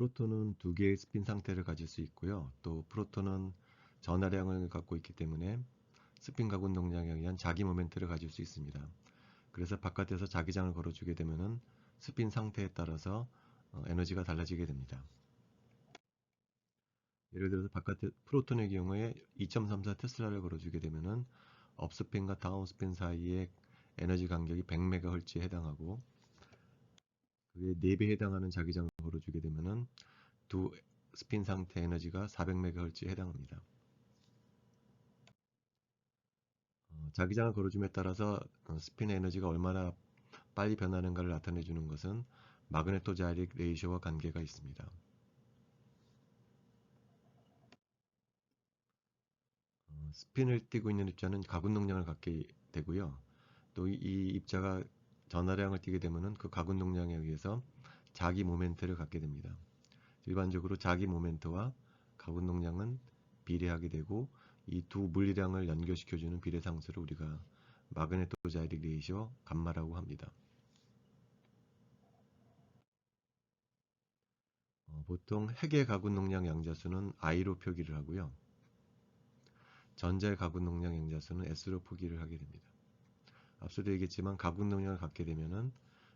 프로톤은 두 개의 스핀 상태를 가질 수 있고요. 또 프로톤은 전하량을 갖고 있기 때문에 스핀 가군 동량에 의한 자기 모멘트를 가질 수 있습니다. 그래서 바깥에서 자기장을 걸어주게 되면은 스핀 상태에 따라서 에너지가 달라지게 됩니다. 예를 들어서 바깥에 프로톤의 경우에 2.34 테슬라를 걸어주게 되면은 업스핀과 다운스핀 사이의 에너지 간격이 100MHz에 해당하고, 그게 4배 해당하는 자기장을 걸어주게 되면은 두 스핀 상태 에너지가 400MHz에 해당합니다. 자기장을 걸어줌에 따라서 스핀의 에너지가 얼마나 빨리 변하는가를 나타내주는 것은 마그네토 자이릭 레이쇼와 관계가 있습니다. 스핀을 띠고 있는 입자는 가군 동량을 갖게 되고요. 또 이 입자가 전하량을 띠게 되면은 그 가군 동량에 의해서 자기 모멘트를 갖게 됩니다. 일반적으로 자기 모멘트와 가군 동량은 비례하게 되고, 이 두 물리량을 연결시켜주는 비례 상수를 우리가 마그네토 자이릭 레이쇼 감마라고 합니다. 보통 핵의 가군 동량 양자수는 I로 표기를 하고요. 전자의 가군 동량 양자수는 S로 표기를 하게 됩니다. 앞서도 얘기했지만 가군 동량을 갖게 되면은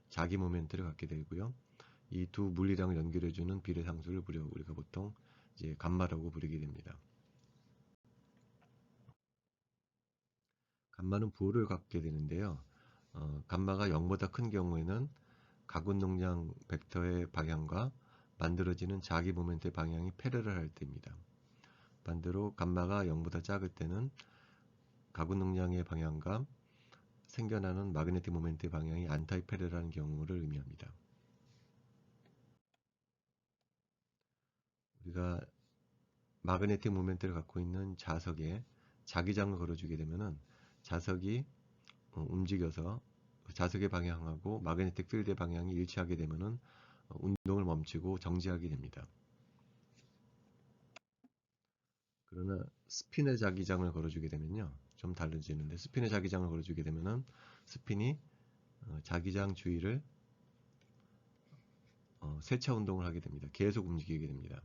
자기 모멘트를 갖게 되고요. 이 두 물리량을 연결해주는 비례 상수를 우리가 보통 이제 감마라고 부르게 됩니다. 감마는 부호를 갖게 되는데요. 감마가 0보다 큰 경우에는 가군 동량 벡터의 방향과 만들어지는 자기 모멘트의 방향이 패러럴할 때입니다. 반대로 감마가 0보다 작을 때는 가군 동량의 방향과 생겨나는 마그네틱 모멘트의 방향이 안타이 패러럴한 경우를 의미합니다. 우리가 마그네틱 모멘트를 갖고 있는 자석에 자기장을 걸어주게 되면은 자석이 움직여서 자석의 방향하고 마그네틱 필드의 방향이 일치하게 되면은 운동을 멈추고 정지하게 됩니다. 그러나 스핀의 자기장을 걸어주게 되면요, 좀 달라지는데, 스핀의 자기장을 걸어주게 되면은 스핀이 자기장 주위를 세차 운동을 하게 됩니다. 계속 움직이게 됩니다.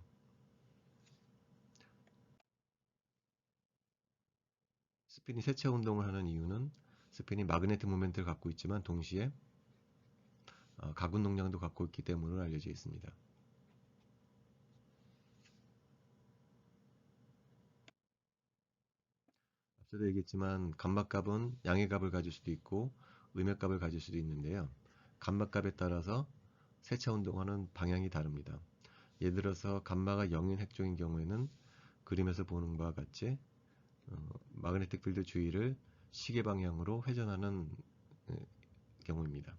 스핀이 세차 운동을 하는 이유는 스핀이 마그네틱 모멘트를 갖고 있지만 동시에 가군 동량도 갖고 있기 때문으로 알려져 있습니다. 앞서도 얘기했지만 감마값은 양의 값을 가질 수도 있고 음의 값을 가질 수도 있는데요. 감마값에 따라서 세차 운동하는 방향이 다릅니다. 예를 들어서 감마가 0인 핵종인 경우에는 그림에서 보는 바와 같이 마그네틱 필드 주위를 시계 방향으로 회전하는 경우입니다.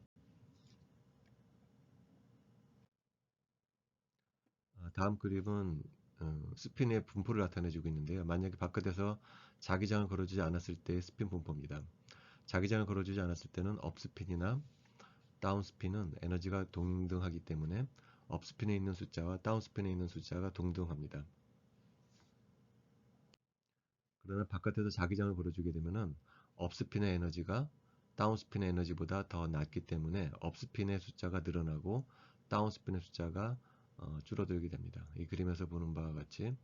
다음 그림은 스핀의 분포를 나타내주고 있는데요. 만약에 바깥에서 자기장을 걸어주지 않았을 때의 스핀 분포입니다. 자기장을 걸어주지 않았을 때는 업스핀이나 다운스핀은 에너지가 동등하기 때문에 업스핀에 있는 숫자와 다운스핀에 있는 숫자가 동등합니다. 그러나 바깥에서 자기장을 걸어주게 되면은 업스핀의 에너지가 다운스핀의 에너지보다 더 낮기 때문에 업스핀의 숫자가 늘어나고 다운스핀의 숫자가 줄어들게 됩니다. 이 그림에서 보는 바와 같이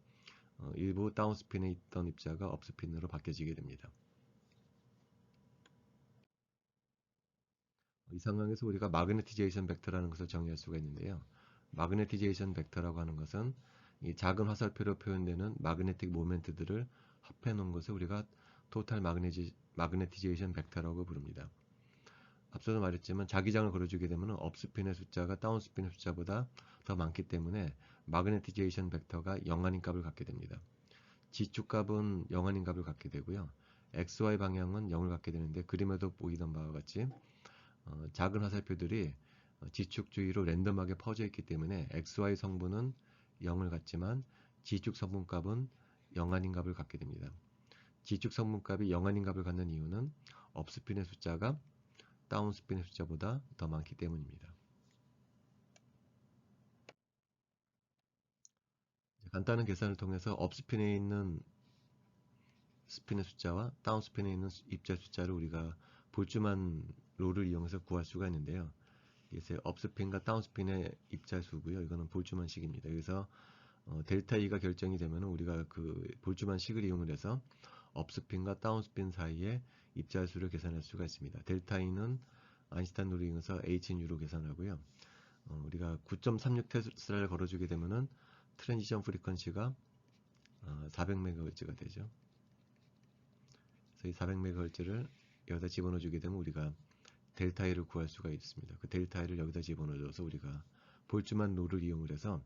일부 다운스핀에 있던 입자가 업스핀으로 바뀌어지게 됩니다. 이 상황에서 우리가 마그네티제이션 벡터라는 것을 정의할 수가 있는데요. 마그네티제이션 벡터라고 하는 것은 이 작은 화살표로 표현되는 마그네틱 모멘트들을 합해 놓은 것을 우리가 토탈 마그네티제이션 벡터라고 부릅니다. 앞서도 말했지만 자기장을 걸어주게 되면 업스핀의 숫자가 다운스핀의 숫자보다 더 많기 때문에 마그네티제이션 벡터가 0아닌 값을 갖게 됩니다. 지축값은 0아닌 값을 갖게 되고요. XY 방향은 0을 갖게 되는데, 그림에도 보이던 바와 같이 작은 화살표들이 지축 주위로 랜덤하게 퍼져 있기 때문에 XY 성분은 0을 갖지만 지축 성분값은 0아닌 값을 갖게 됩니다. 지축 성분값이 0아닌 값을 갖는 이유는 업스핀의 숫자가 다운스핀의 숫자보다 더 많기 때문입니다. 간단한 계산을 통해서 업스핀에 있는 스핀의 숫자와 다운스핀에 있는 입자 숫자를 우리가 볼츠만 룰을 이용해서 구할 수가 있는데요. 이게 업스핀과 다운스핀의 입자수고요. 이거는 볼츠만식입니다. 그래서 델타 E가 결정이 되면 우리가 그 볼츠만식을 이용을 해서 업스핀과 다운스핀 사이의 입자수를 계산할 수가 있습니다. 델타 E는 아인슈타인 룰을 이용해서 HNU로 계산하고요. 우리가 9.36 테슬라를 걸어주게 되면은 트랜지션 프리퀀시가 400MHz가 되죠. 그래서 이 400MHz를 여기다 집어넣어 주게 되면 우리가 델타 E를 구할 수가 있습니다. 그 델타 E를 여기다 집어넣어줘서 우리가 볼츠만 룰을 이용을 해서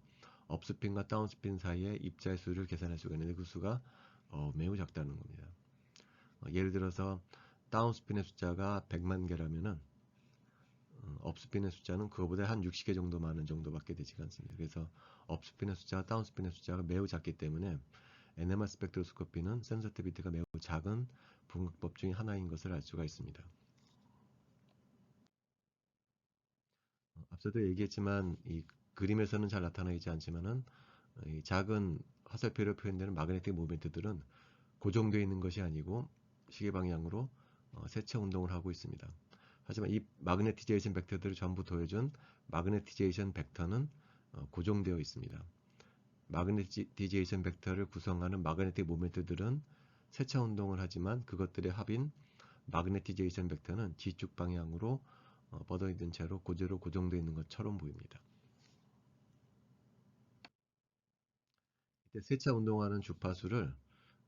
업스핀과 다운스핀 사이의 입자의 수를 계산할 수가 있는데 그 수가 매우 작다는 겁니다. 예를 들어서 다운스핀의 숫자가 100만 개라면은 업스핀의 숫자는 그거보다 한 60개 정도 많은 정도밖에 되지가 않습니다. 그래서 업스핀의 숫자와 다운스핀의 숫자가 매우 작기 때문에 NMR 스펙트로스코피는 센서티비티가 매우 작은 분광법 중의 하나인 것을 알 수가 있습니다. 앞서도 얘기했지만 이 그림에서는 잘 나타나지 않지만은 이 작은 화살표로 표현되는 마그네틱 모멘트들은 고정되어 있는 것이 아니고 시계 방향으로 세체 운동을 하고 있습니다. 하지만 이 마그네티제이션 벡터들을 전부 더해준 마그네티제이션 벡터는 고정되어 있습니다. 마그네티제이션 벡터를 구성하는 마그네틱 모멘트들은 세차 운동을 하지만 그것들의 합인 마그네티제이션 벡터는 지축 방향으로 뻗어 있는 채로 그대로 고정되어 있는 것처럼 보입니다. 이때 세차 운동하는 주파수를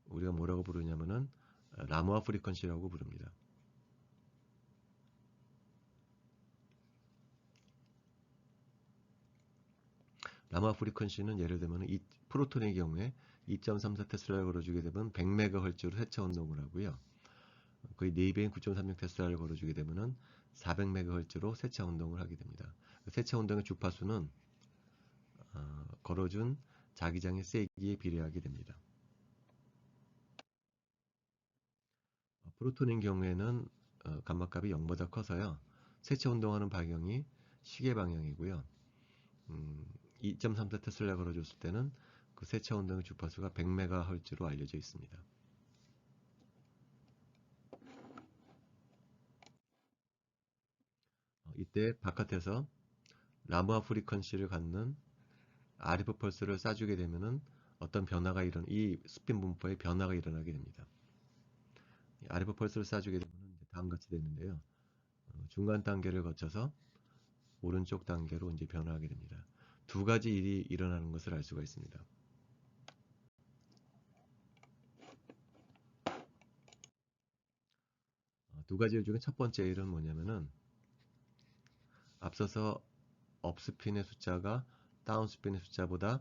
우리가 뭐라고 부르냐면은 라모아 프리퀀시라고 부릅니다. 라모아 프리퀀시는 예를 들면 이 프로톤의 경우에 2.34 테슬라를 걸어주게 되면 100MHz로 세차 운동을 하고요. 거의 4배인 9.36 테슬라를 걸어주게 되면은 400MHz로 세차 운동을 하게 됩니다. 세차 운동의 주파수는 걸어준 자기장의 세기에 비례하게 됩니다. 프로톤인 경우에는 감마값이 0보다 커서요. 세차 운동하는 방향이 시계 방향이고요. 2.34 테슬라 걸어줬을 때는 그 세차 운동의 주파수가 100MHz로 알려져 있습니다. 이때 바깥에서 라모아 프리퀀시를 갖는 RF 펄스를 쏴주게 되면은 어떤 변화가 이 스핀 분포에 변화가 일어나게 됩니다. RF 펄스를 쏴주게 되면 다음 같이 되는데요. 중간 단계를 거쳐서 오른쪽 단계로 이제 변화하게 됩니다. 두 가지 일이 일어나는 것을 알 수가 있습니다. 두 가지 일 중에 첫 번째 일은 뭐냐면은 앞서서 업스핀의 숫자가 다운스핀의 숫자보다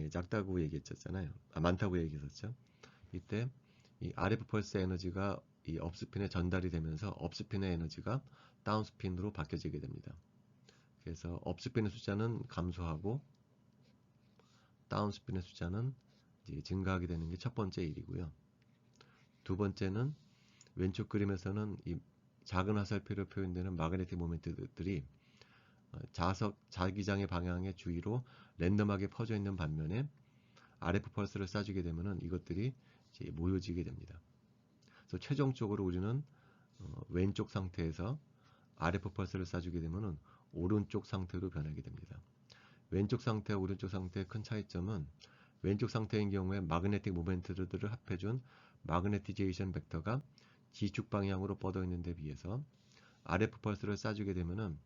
작다고 얘기했었잖아요. 많다고 얘기했었죠. 이때 이 RF 펄스 에너지가 이 업스핀에 전달이 되면서 업스핀의 에너지가 다운스핀으로 바뀌어지게 됩니다. 그래서 업스핀의 숫자는 감소하고 다운스핀의 숫자는 이제 증가하게 되는 게 첫 번째 일이고요. 두 번째는 왼쪽 그림에서는 이 작은 화살표로 표현되는 마그네틱 모멘트들이 자기장의 방향의 주위로 랜덤하게 퍼져 있는 반면에 RF 펄스를 쏴주게 되면은 이것들이 이제 모여지게 됩니다. 그래서 최종적으로 우리는 왼쪽 상태에서 RF 펄스를 쏴주게 되면은 오른쪽 상태로 변하게 됩니다. 왼쪽 상태와 오른쪽 상태의 큰 차이점은 왼쪽 상태인 경우에 마그네틱 모멘트들을 합해준 마그네티제이션 벡터가 지축 방향으로 뻗어 있는데 비해서 RF 펄스를 쏴주게 되면은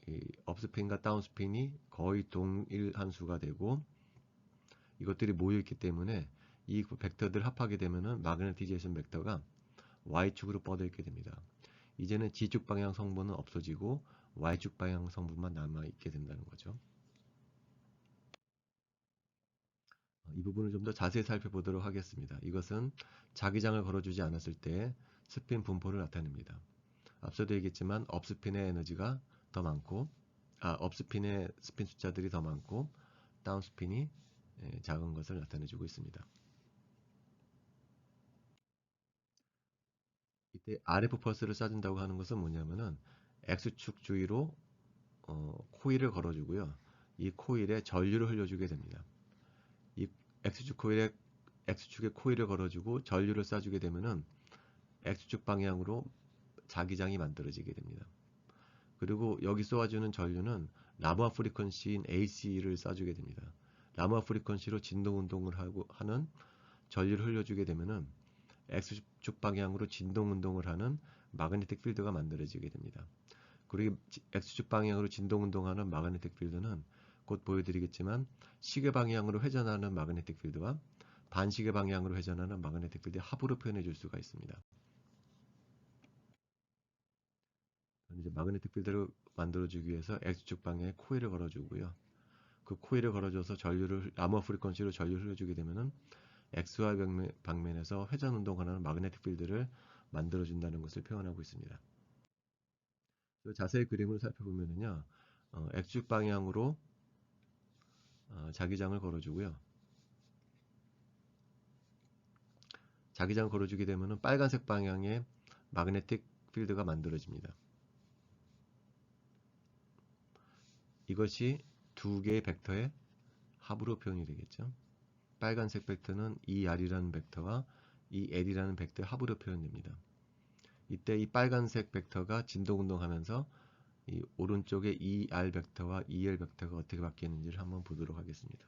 이 업스핀과 다운스핀이 거의 동일한 수가 되고 이것들이 모여 있기 때문에 이 벡터들 합하게 되면은 마그네티제이션 벡터가 Y축으로 뻗어 있게 됩니다. 이제는 G축 방향 성분은 없어지고 Y축 방향 성분만 남아 있게 된다는 거죠. 이 부분을 좀 더 자세히 살펴보도록 하겠습니다. 이것은 자기장을 걸어주지 않았을 때 스핀 분포를 나타냅니다. 앞서도 얘기했지만 업스핀의 에너지가 더 많고 업스핀의 스핀 숫자들이 더 많고 다운스핀이 작은 것을 나타내주고 있습니다. 이때 RF 펄스를 쏴준다고 하는 것은 뭐냐면은 X축 주위로 코일을 걸어주고요. 이 코일에 전류를 흘려주게 됩니다. 이 X축에 코일을 걸어주고 전류를 쏴주게 되면은 X축 방향으로 자기장이 만들어지게 됩니다. 그리고 여기 쏘아주는 전류는 라마 프리퀀시인 AC를 쏴주게 됩니다. 라마 프리퀀시로 진동 운동을 하는 전류를 흘려주게 되면은 X축 방향으로 진동 운동을 하는 마그네틱 필드가 만들어지게 됩니다. 그리고 X축 방향으로 진동 운동하는 마그네틱 필드는 곧 보여드리겠지만 시계 방향으로 회전하는 마그네틱 필드와 반시계 방향으로 회전하는 마그네틱 필드의 합으로 표현해 줄 수가 있습니다. 이제 마그네틱 필드를 만들어주기 위해서 X축 방향에 코일을 걸어주고요. 그 코일을 걸어줘서 전류를 라마 프리퀀시로 전류를 흘려주게 되면은 XY 방면에서 회전 운동하는 마그네틱 필드를 만들어준다는 것을 표현하고 있습니다. 자세히 그림을 살펴보면요, X축 방향으로 자기장을 걸어주고요. 자기장을 걸어주게 되면은 빨간색 방향의 마그네틱 필드가 만들어집니다. 이것이 두 개의 벡터의 합으로 표현이 되겠죠. 빨간색 벡터는 ER이라는 벡터와 EL이라는 벡터의 합으로 표현됩니다. 이때 이 빨간색 벡터가 진동 운동하면서 이 오른쪽의 ER 벡터와 EL 벡터가 어떻게 바뀌는지를 한번 보도록 하겠습니다.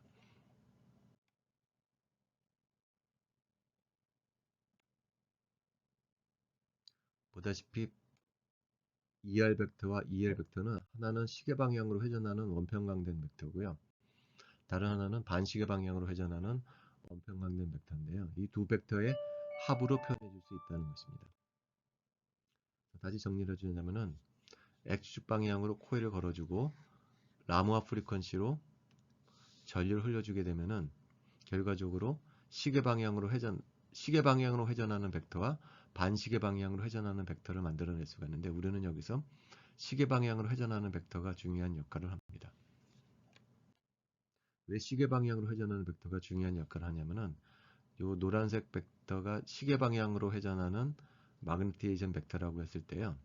보다시피 ER 벡터와 EL 벡터는 하나는 시계 방향으로 회전하는 원평강된 벡터고요. 다른 하나는 반시계 방향으로 회전하는 원평강된 벡터인데요. 이 두 벡터의 합으로 표현해 줄 수 있다는 것입니다. 다시 정리를 해주냐면은 X축 방향으로 코일을 걸어주고 라무와 프리퀀시로 전류를 흘려주게 되면은 결과적으로 시계 방향으로 회전하는 벡터와 반시계 방향으로 회전하는 벡터를 만들어낼 수가 있는데 우리는 여기서 시계 방향으로 회전하는 벡터가 중요한 역할을 합니다. 왜 시계 방향으로 회전하는 벡터가 중요한 역할을 하냐면은 이 노란색 벡터가 시계 방향으로 회전하는 마그네티제이션 벡터라고 했을 때요.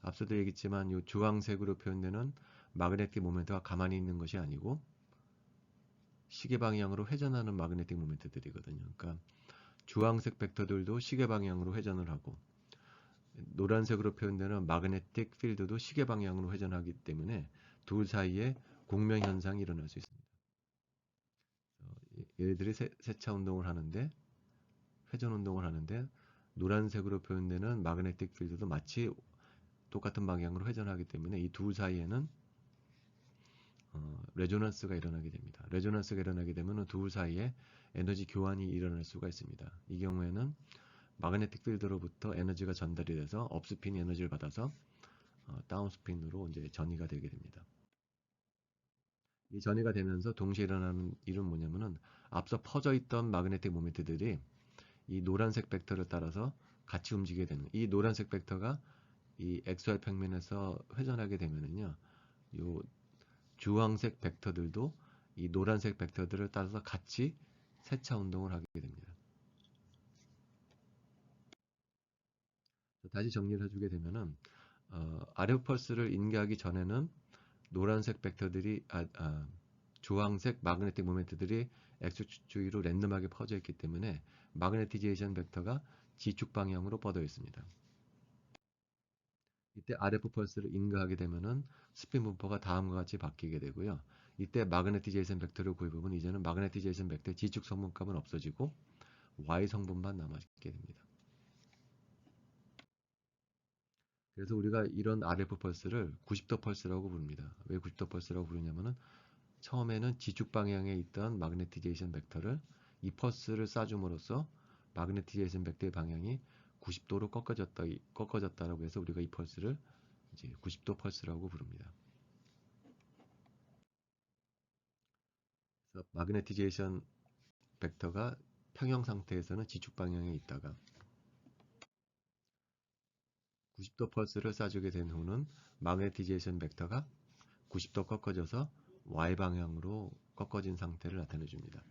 앞서도 얘기했지만 이 주황색으로 표현되는 마그네틱 모멘트가 가만히 있는 것이 아니고 시계 방향으로 회전하는 마그네틱 모멘트들이거든요. 그러니까 주황색 벡터들도 시계 방향으로 회전을 하고 노란색으로 표현되는 마그네틱 필드도 시계 방향으로 회전하기 때문에 둘 사이에 공명 현상이 일어날 수 있습니다. 얘들이 세차 운동을 하는데 회전 운동을 하는데 노란색으로 표현되는 마그네틱 필드도 마치 똑같은 방향으로 회전하기 때문에 이 둘 사이에는 레조넌스가 일어나게 됩니다. 레조넌스가 일어나게 되면 둘 사이에 에너지 교환이 일어날 수가 있습니다. 이 경우에는 마그네틱 필드로부터 에너지가 전달이 돼서 업스핀 에너지를 받아서 다운스핀으로 이제 전이가 되게 됩니다. 이 전이가 되면서 동시에 일어나는 일은 뭐냐면은 앞서 퍼져 있던 마그네틱 모멘트들이 이 노란색 벡터를 따라서 같이 움직이게 되는 이 노란색 벡터가 이 XY 평면에서 회전하게 되면은요. 요 주황색 벡터들도 이 노란색 벡터들을 따라서 같이 세차 운동을 하게 됩니다. 다시 정리를 해주게 되면은 RF 펄스를 인계하기 전에는 노란색 벡터들이 주황색 마그네틱 모멘트들이 X축 주위로 랜덤하게 퍼져 있기 때문에 마그네티제이션 벡터가 G축 방향으로 뻗어 있습니다. 이때 RF 펄스를 인가하게 되면은 스핀 분포가 다음과 같이 바뀌게 되고요. 이때 마그네티제이션 벡터를 구해보면 이제는 마그네티제이션 벡터의 G축 성분값은 없어지고 Y 성분만 남아있게 됩니다. 그래서 우리가 이런 RF 펄스를 90도 펄스라고 부릅니다. 왜 90도 펄스라고 부르냐면은 처음에는 G축 방향에 있던 마그네티제이션 벡터를 이 펄스를 쏴줌으로써 마그네티제이션 벡터의 방향이 90도로 꺾어졌다라고 해서 우리가 이 펄스를 이제 90도 펄스라고 부릅니다. 그래서 마그네티제이션 벡터가 평형 상태에서는 G축 방향에 있다가 90도 펄스를 쏴주게 된 후는 마그네티제이션 벡터가 90도 꺾어져서 Y 방향으로 꺾어진 상태를 나타내 줍니다.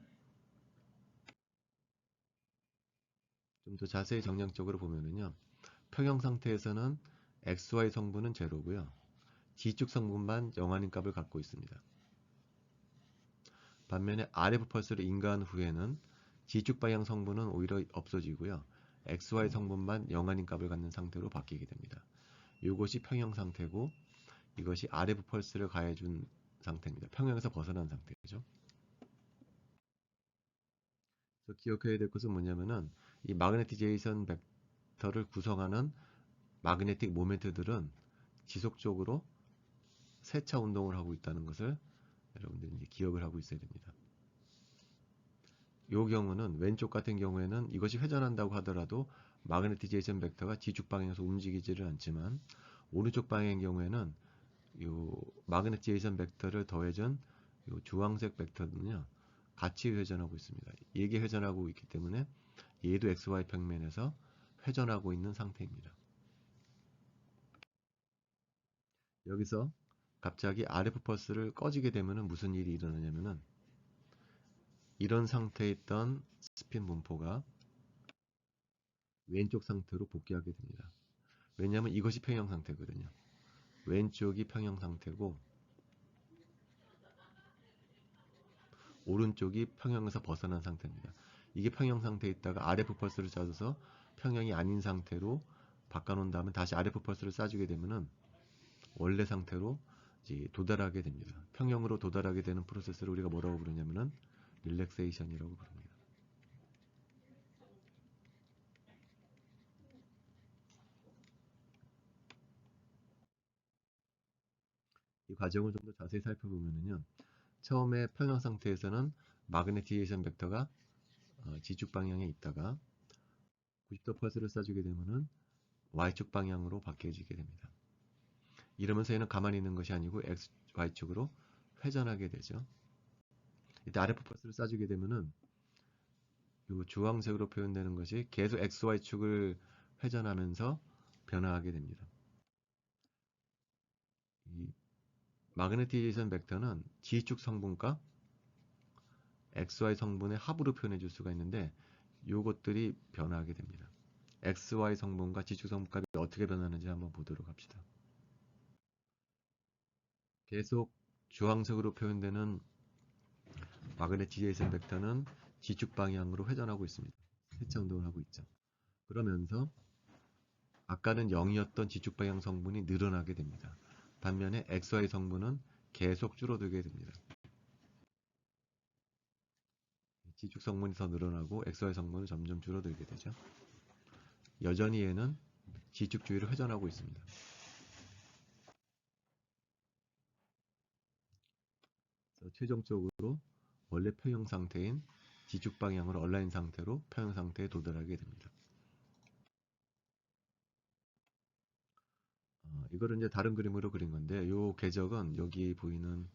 좀 더 자세히 정량적으로 보면은요. 평형 상태에서는 XY 성분은 제로고요. G축 성분만 0아닌 값을 갖고 있습니다. 반면에 RF 펄스를 인가한 후에는 G축 방향 성분은 오히려 없어지고요. XY 성분만 0아닌 값을 갖는 상태로 바뀌게 됩니다. 이것이 평형 상태고 이것이 RF 펄스를 가해준 상태입니다. 평형에서 벗어난 상태죠. 그래서 기억해야 될 것은 뭐냐면은 이 마그네티제이션 벡터를 구성하는 마그네틱 모멘트들은 지속적으로 세차 운동을 하고 있다는 것을 여러분들이 이제 기억을 하고 있어야 됩니다. 이 경우는 왼쪽 같은 경우에는 이것이 회전한다고 하더라도 마그네티제이션 벡터가 지축 방향에서 움직이지를 않지만 오른쪽 방향의 경우에는 이 마그네티제이션 벡터를 더해준 이 주황색 벡터는요 같이 회전하고 있습니다. 이게 회전하고 있기 때문에 얘도 XY 평면에서 회전하고 있는 상태입니다. 여기서 갑자기 RF 펄스를 꺼지게 되면 무슨 일이 일어나냐면은 이런 상태에 있던 스핀 분포가 왼쪽 상태로 복귀하게 됩니다. 왜냐하면 이것이 평형 상태거든요. 왼쪽이 평형 상태고 오른쪽이 평형에서 벗어난 상태입니다. 이게 평형 상태에 있다가 RF 펄스를 쏴줘서 평형이 아닌 상태로 바꿔놓은 다음에 다시 RF 펄스를 쏴주게 되면은 원래 상태로 이제 도달하게 됩니다. 평형으로 도달하게 되는 프로세스를 우리가 뭐라고 부르냐면은 릴렉세이션이라고 부릅니다. 이 과정을 좀 더 자세히 살펴보면요. 처음에 평형 상태에서는 마그네티제이션 벡터가 지축 방향에 있다가 90도 펄스를 쏴주게 되면은 Y축 방향으로 바뀌어지게 됩니다. 이러면서 얘는 가만히 있는 것이 아니고 Y축으로 회전하게 되죠. 이때 RF 펄스를 쏴주게 되면은 이 주황색으로 표현되는 것이 계속 XY축을 회전하면서 변화하게 됩니다. 이 마그네티제이션 벡터는 G축 성분과 XY 성분의 합으로 표현해 줄 수가 있는데 이것들이 변화하게 됩니다. XY 성분과 G축 성분값이 어떻게 변하는지 한번 보도록 합시다. 계속 주황색으로 표현되는 마그네티제이션 벡터는 G축 방향으로 회전하고 있습니다. 세차 운동을 하고 있죠. 그러면서 아까는 0이었던 G축 방향 성분이 늘어나게 됩니다. 반면에 XY 성분은 계속 줄어들게 됩니다. G축 성분이 더 늘어나고 XY 성분은 점점 줄어들게 되죠. 여전히 얘는 G축 주위를 회전하고 있습니다. 그래서 최종적으로 원래 평형 상태인 G축 방향으로 얼라인 상태로 평형 상태에 도달하게 됩니다. 이거를 이제 다른 그림으로 그린 건데 이 궤적은 여기 보이는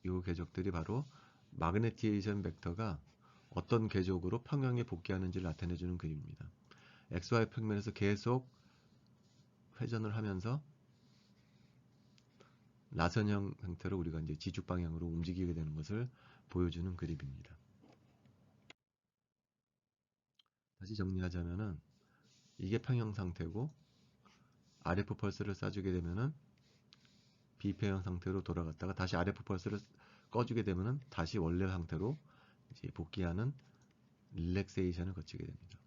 이 궤적들이 바로 마그네티제이션 벡터가 어떤 궤적으로 평형에 복귀하는지를 나타내주는 그림입니다. XY 평면에서 계속 회전을 하면서 나선형 형태로 우리가 이제 지축 방향으로 움직이게 되는 것을 보여주는 그림입니다. 다시 정리하자면은 이게 평형 상태고 RF 펄스를 쏴주게 되면은 비평형 상태로 돌아갔다가 다시 RF 펄스를 꺼주게 되면은 다시 원래 상태로 이제 복귀하는 릴렉세이션을 거치게 됩니다.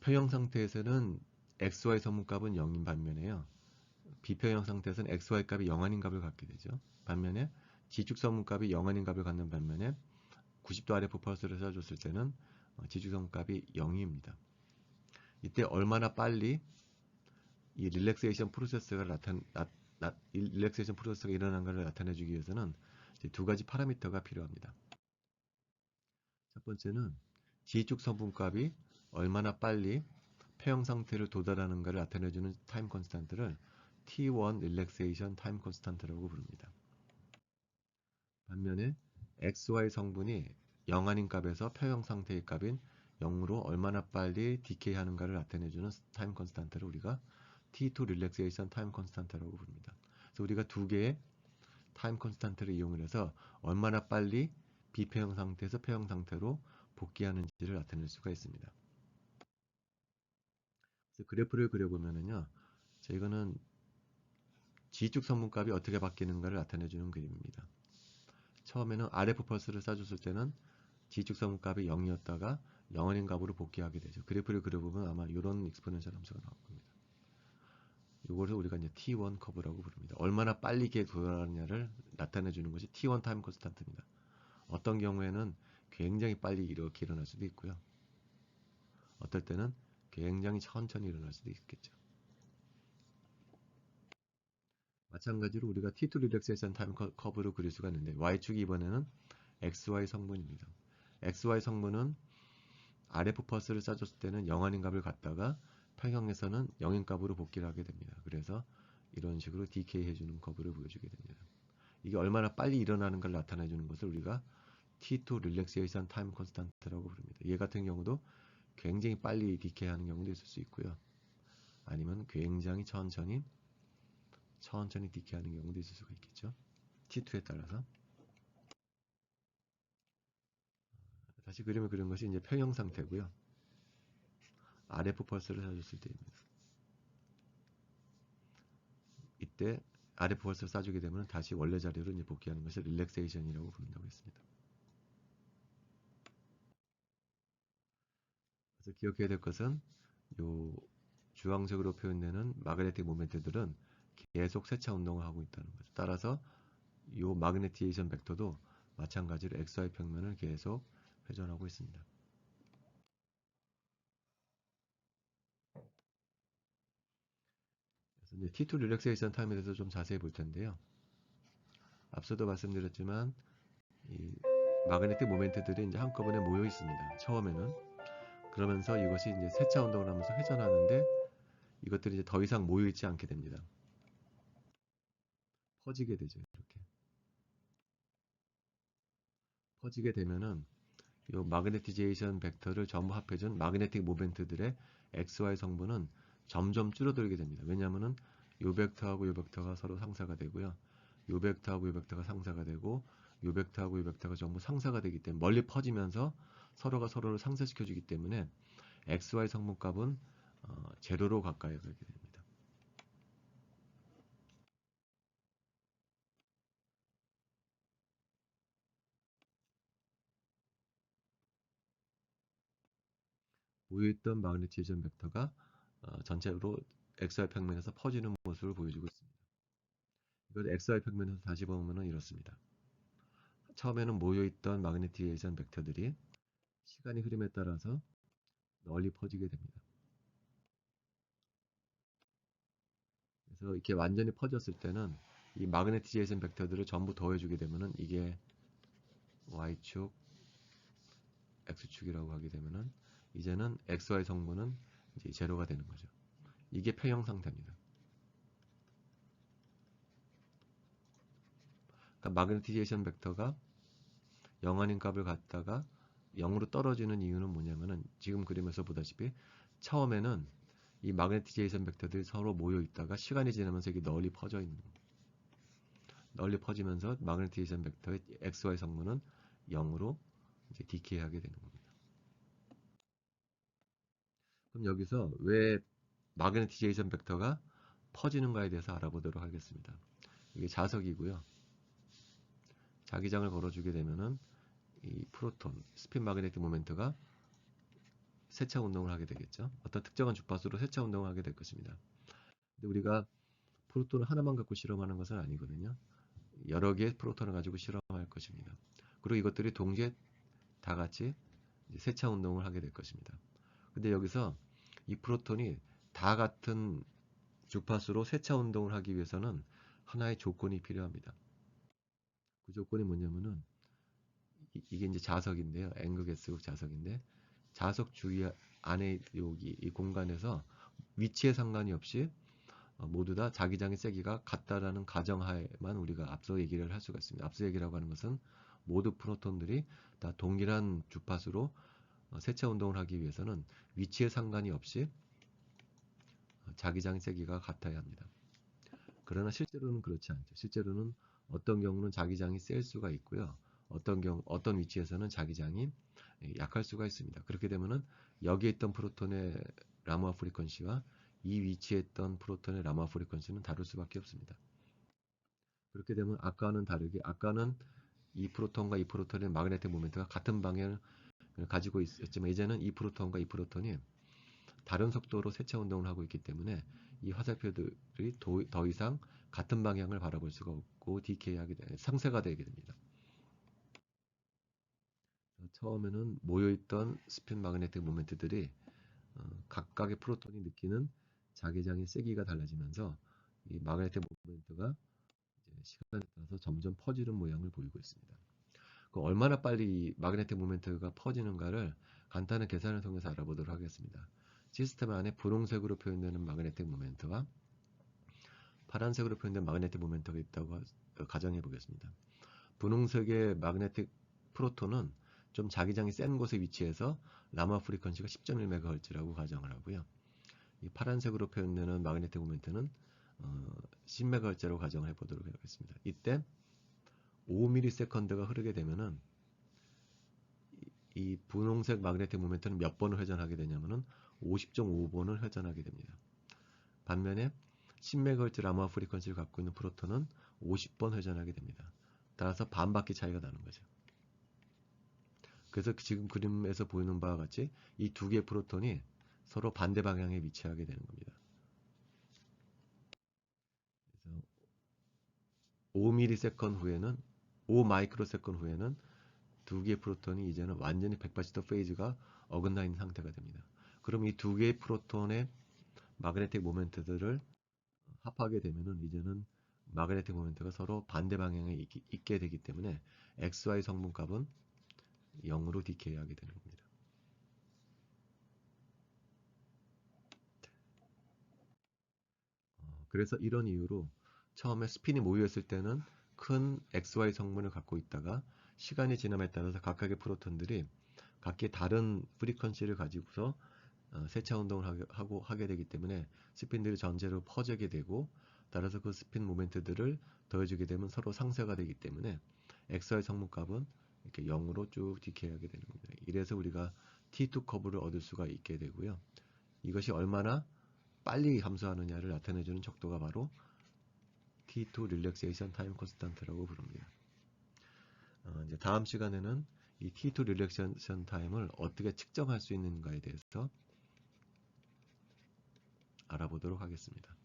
평형 상태에서는 XY 성분값은 0인 반면에요. 비평형 상태에서는 XY 값이 0 아닌 값을 갖게 되죠. 반면에 지축 성분값이 0 아닌 값을 갖는 반면에 90도 RF 펄스를 쏴줬을 때는 지축 성분값이 0입니다. 이때 얼마나 빨리 이 릴렉세이션 프로세스가 릴렉세이션 프로세스가 일어난가를 나타내주기 위해서는 이제 두 가지 파라미터가 필요합니다. 첫 번째는 G축 성분값이 얼마나 빨리 폐형 상태를 도달하는가를 나타내주는 타임 콘스탄트를 T1 릴렉세이션 타임 콘스탄트라고 부릅니다. 반면에 XY 성분이 0 아닌 값에서 폐형 상태의 값인 0으로 얼마나 빨리 디케이 하는가를 나타내주는 타임 콘스탄트를 우리가 T2 릴렉세이션 타임 콘스탄트라고 부릅니다. 그래서 우리가 두 개의 타임 콘스탄트를 이용을 해서 얼마나 빨리 비폐형 상태에서 폐형 상태로 복귀하는지를 나타낼 수가 있습니다. 그래서 그래프를 그려보면은요, 이거는 G축 성분값이 어떻게 바뀌는가를 나타내주는 그림입니다. 처음에는 RF 펄스를 쏴줬을 때는 G축 성분값이 0이었다가 영원인 값으로 복귀하게 되죠. 그래프를 그려보면 아마 이런 익스포넨셜 함수가 나올 겁니다. 이거를 우리가 이제 T1 커브라고 부릅니다. 얼마나 빨리 이게 돌아가느냐를 나타내 주는 것이 T1 타임 콘스탄트입니다. 어떤 경우에는 굉장히 빨리 이렇게 일어날 수도 있고요. 어떨 때는 굉장히 천천히 일어날 수도 있겠죠. 마찬가지로 우리가 T2 릴렉세이션 타임 커브를 그릴 수가 있는데 Y축이 이번에는 XY 성분입니다. XY 성분은 RF 펄스를 쏴줬을 때는 0원인 값을 갖다가 평형에서는 0인 값으로 복귀를 하게 됩니다. 그래서 이런 식으로 디케이 해주는 커브를 보여주게 됩니다. 이게 얼마나 빨리 일어나는 걸 나타내 주는 것을 우리가 T2 릴렉세이션 타임 콘스탄트라고 부릅니다. 얘 같은 경우도 굉장히 빨리 디케이 하는 경우도 있을 수 있고요. 아니면 굉장히 천천히 디케이 하는 경우도 있을 수가 있겠죠. T2에 따라서. 다시 그림을 그린 것이 이제 평형 상태고요. RF 펄스를 쏴줬을 때입니다. 이때 RF 펄스를 쏴주게 되면 다시 원래 자리로 이제 복귀하는 것을 릴렉세이션이라고 부른다고 했습니다. 그래서 기억해야 될 것은 요 주황색으로 표현되는 마그네틱 모멘트들은 계속 세차 운동을 하고 있다는 거죠. 따라서 요 마그네티에이션 벡터도 마찬가지로 XY 평면을 계속 회전하고 있습니다. 그래서 이제 T2 릴렉세이션 타임에 대해서 좀 자세히 볼 텐데요. 앞서도 말씀드렸지만 이 마그네틱 모멘트들이 이제 한꺼번에 모여 있습니다. 처음에는. 그러면서 이것이 이제 세차 운동을 하면서 회전하는데 이것들이 이제 더 이상 모여 있지 않게 됩니다. 퍼지게 되죠. 이렇게. 퍼지게 되면은 이 마그네티제이션 벡터를 전부 합해준 마그네틱 모멘트들의 XY 성분은 점점 줄어들게 됩니다. 왜냐하면은 요 벡터하고 요 벡터가 서로 상사가 되고요. 요 벡터하고 요 벡터가 상사가 되고 요 벡터하고 요 벡터가 전부 상사가 되기 때문에 멀리 퍼지면서 서로가 서로를 상쇄시켜 주기 때문에 XY 성분값은 제로로 가까이 가게 됩니다. 모여있던 마그네티제이션 벡터가 전체로 XY 평면에서 퍼지는 모습을 보여주고 있습니다. 이걸 XY 평면에서 다시 보면 이렇습니다. 처음에는 모여있던 마그네티제이션 벡터들이 시간의 흐름에 따라서 널리 퍼지게 됩니다. 그래서 이렇게 완전히 퍼졌을 때는 이 마그네티제이션 벡터들을 전부 더해주게 되면은 이게 Y축, X축이라고 하게 되면은 이제는 XY 성분은 이제 제로가 되는 거죠. 이게 평형 상태입니다. 그러니까 마그네티제이션 벡터가 0원인 값을 갖다가 0으로 떨어지는 이유는 뭐냐면은 지금 그림에서 보다시피 처음에는 이 마그네티제이션 벡터들이 서로 모여 있다가 시간이 지나면서 이게 널리 퍼져 있는 겁니다. 널리 퍼지면서 마그네티제이션 벡터의 XY 성분은 0으로 이제 디케이하게 되는 겁니다. 그럼 여기서 왜 마그네티제이션 벡터가 퍼지는가에 대해서 알아보도록 하겠습니다. 이게 자석이고요. 자기장을 걸어주게 되면은 이 프로톤, 스핀 마그네틱 모멘트가 세차 운동을 하게 되겠죠. 어떤 특정한 주파수로 세차 운동을 하게 될 것입니다. 근데 우리가 프로톤을 하나만 갖고 실험하는 것은 아니거든요. 여러 개의 프로톤을 가지고 실험할 것입니다. 그리고 이것들이 동시에 다 같이 세차 운동을 하게 될 것입니다. 근데 여기서 이 프로톤이 다 같은 주파수로 세차 운동을 하기 위해서는 하나의 조건이 필요합니다. 그 조건이 뭐냐면은 이게 이제 자석인데요. N극 자석인데 자석 주위 안에 여기 이 공간에서 위치에 상관이 없이 모두 다 자기장의 세기가 같다라는 가정하에만 우리가 앞서 얘기를 할 수가 있습니다. 앞서 얘기라고 하는 것은 모두 프로톤들이 다 동일한 주파수로 세차 운동을 하기 위해서는 위치에 상관이 없이 자기장의 세기가 같아야 합니다. 그러나 실제로는 그렇지 않죠. 실제로는 어떤 경우는 자기장이 셀 수가 있고요. 어떤 위치에서는 자기장이 약할 수가 있습니다. 그렇게 되면은 여기에 있던 프로톤의 라마 프리퀀시와 이 위치에 있던 프로톤의 라마 프리퀀시는 다를 수밖에 없습니다. 그렇게 되면 아까는 다르게 아까는 이 프로톤과 이 프로톤의 마그네틱 모멘트가 같은 방향을 가지고 있었지만 이제는 이 프로톤과 이 프로톤이 다른 속도로 세차 운동을 하고 있기 때문에 이 화살표들이 더 이상 같은 방향을 바라볼 수가 없고 상쇄가 되게 됩니다. 처음에는 모여있던 스핀 마그네틱 모멘트들이 각각의 프로톤이 느끼는 자기장의 세기가 달라지면서 이 마그네틱 모멘트가 시간에 따라서 점점 퍼지는 모양을 보이고 있습니다. 얼마나 빨리 이 마그네틱 모멘트가 퍼지는가를 간단한 계산을 통해서 알아보도록 하겠습니다. 시스템 안에 분홍색으로 표현되는 마그네틱 모멘트와 파란색으로 표현된 마그네틱 모멘트가 있다고 가정해 보겠습니다. 분홍색의 마그네틱 프로톤은 좀 자기장이 센 곳에 위치해서 라마 프리퀀시가 10.1MHz라고 가정을 하고요. 이 파란색으로 표현되는 마그네틱 모멘트는 10MHz라고 가정을 해보도록 하겠습니다. 이때 5ms가 흐르게 되면은 이 분홍색 마그네틱 모멘트는 몇 번을 회전하게 되냐면은 50.5번을 회전하게 됩니다. 반면에 10MHz 라마 프리퀀시를 갖고 있는 프로톤은 50번 회전하게 됩니다. 따라서 반바퀴 차이가 나는 거죠. 그래서 지금 그림에서 보이는 바와 같이 이 두 개의 프로톤이 서로 반대 방향에 위치하게 되는 겁니다. 그래서 5ms 후에는 5마이크로세컨 후에는 두 개의 프로톤이 이제는 완전히 180도 페이즈가 어긋나 있는 상태가 됩니다. 그럼 이 두 개의 프로톤의 마그네틱 모멘트들을 합하게 되면은 이제는 마그네틱 모멘트가 서로 반대 방향에 있게 되기 때문에 XY 성분값은 0으로 디케이하게 되는 겁니다. 그래서 이런 이유로 처음에 스핀이 모여있을 때는 큰 XY 성분을 갖고 있다가 시간이 지남에 따라서 각각의 프로톤들이 각기 다른 프리퀀시를 가지고서 세차 운동을 하게 되기 때문에 스핀들이 전체로 퍼지게 되고 따라서 그 스핀 모멘트들을 더해주게 되면 서로 상쇄가 되기 때문에 XY 성분값은 이렇게 0으로 쭉 디케이하게 되는 겁니다. 이래서 우리가 T2 커브를 얻을 수가 있게 되고요. 이것이 얼마나 빨리 감소하느냐를 나타내주는 척도가 바로 T2 릴렉세이션 타임 콘스탄트라고 부릅니다. 이제 다음 시간에는 이 T2 릴렉세이션 타임을 어떻게 측정할 수 있는가에 대해서 알아보도록 하겠습니다.